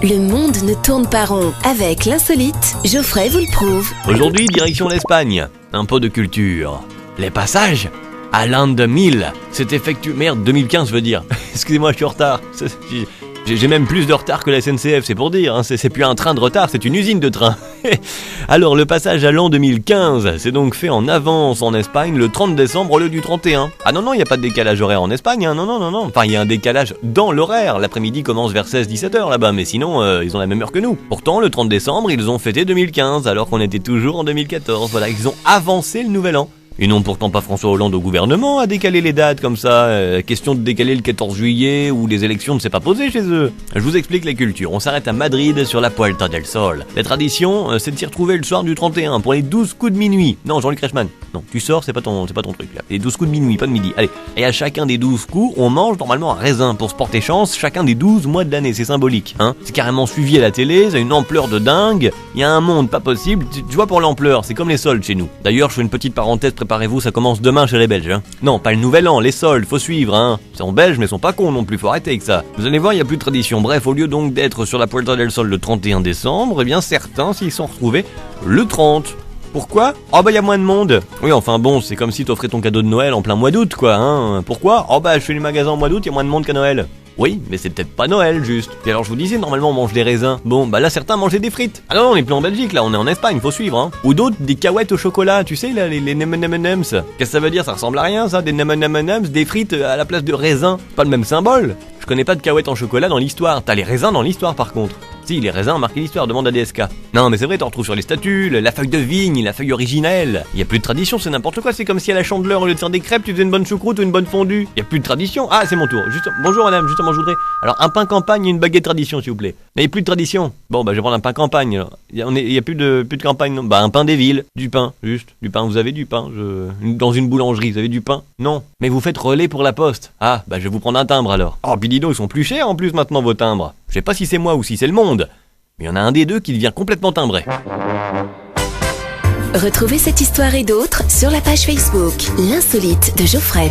Le monde ne tourne pas rond. Avec l'insolite, Geoffrey vous le prouve. Aujourd'hui, direction l'Espagne. Un peu de culture. Les passages à l'an 2000. C'est effectué... Merde, 2015 je veux dire. Excusez-moi, je suis en retard. J'ai même plus de retard que la SNCF, c'est pour dire. C'est plus un train de retard, c'est une usine de train. Alors, le passage à l'an 2015, c'est donc fait en avance en Espagne le 30 décembre au lieu du 31. Ah non, il n'y a pas de décalage horaire en Espagne, hein. Non. Enfin, il y a un décalage dans l'horaire. L'après-midi commence vers 16-17 heures là-bas, mais sinon, ils ont la même heure que nous. Pourtant, le 30 décembre, ils ont fêté 2015, alors qu'on était toujours en 2014. Voilà, ils ont avancé le nouvel an. Ils n'ont pourtant pas François Hollande au gouvernement à décaler les dates comme ça. Question de décaler le 14 juillet ou les élections ne s'est pas posée chez eux. Je vous explique la culture. On s'arrête à Madrid sur la Puerta del Sol. La tradition, c'est de s'y retrouver le soir du 31 pour les 12 coups de minuit. Non, Jean-Luc Reichmann. Non, tu sors, c'est pas ton truc là. Les 12 coups de minuit, pas de midi. Allez. Et à chacun des 12 coups, on mange normalement un raisin pour se porter chance chacun des 12 mois de l'année. C'est symbolique, hein. C'est carrément suivi à la télé, ça a une ampleur de dingue. Il y a un monde pas possible. Tu vois, pour l'ampleur, c'est comme les soldes chez nous. D'ailleurs, je fais une petite parenthèse, préparez-vous, ça commence demain chez les Belges, hein. Non, pas le nouvel an, les soldes, faut suivre, hein. Ils sont belges, mais ils sont pas cons non plus, faut arrêter avec ça. Vous allez voir, il y a plus de tradition. Bref, au lieu donc d'être sur la Puerta del Sol le 31 décembre, eh bien certains s'y sont retrouvés le 30. Pourquoi ? Oh bah y a moins de monde. Oui, enfin bon, c'est comme si t'offrais ton cadeau de Noël en plein mois d'août, quoi, hein. Pourquoi ? Oh bah je fais les magasins en mois d'août, y a moins de monde qu'à Noël. Oui, mais c'est peut-être pas Noël, juste. Et alors je vous disais, normalement on mange des raisins. Bon, bah là certains mangeaient des frites. Ah non, on est plus en Belgique, là, on est en Espagne, faut suivre, hein. Ou d'autres, des cacahuètes au chocolat, tu sais, là, les M&M's. Qu'est-ce que ça veut dire ? Ça ressemble à rien, ça, des M&M's, des frites à la place de raisins. Pas le même symbole. Je connais pas de cacahuètes en chocolat dans l'histoire. T'as les raisins dans l'histoire, par contre. Si, les raisins marquent l'histoire, demande à DSK. Non, mais c'est vrai, t'en retrouves sur les statues, la feuille de vigne, la feuille originelle. Y a plus de tradition, c'est n'importe quoi. C'est comme si à la Chandeleur, au lieu de faire des crêpes, tu faisais une bonne choucroute ou une bonne fondue. Y a plus de tradition. Ah, c'est mon tour. Bonjour madame, justement, je voudrais... Alors, un pain campagne et une baguette tradition, s'il vous plaît. Mais y a plus de tradition. Bon, bah, je vais prendre un pain campagne, alors. Y a plus de campagne, non. Bah, un pain des villes. Du pain, juste. Du pain, vous avez du pain. Dans une boulangerie, vous avez du pain ? Non. Mais vous faites relais pour la poste. Ah, bah, je vais vous prendre un timbre, alors. Oh, puis dis donc, ils sont plus chers, en plus, maintenant, vos timbres. Je sais pas si c'est moi ou si c'est le monde. Mais il y en a un des deux qui devient complètement timbré. Retrouvez cette histoire et d'autres sur la page Facebook L'insolite de Geoffrey.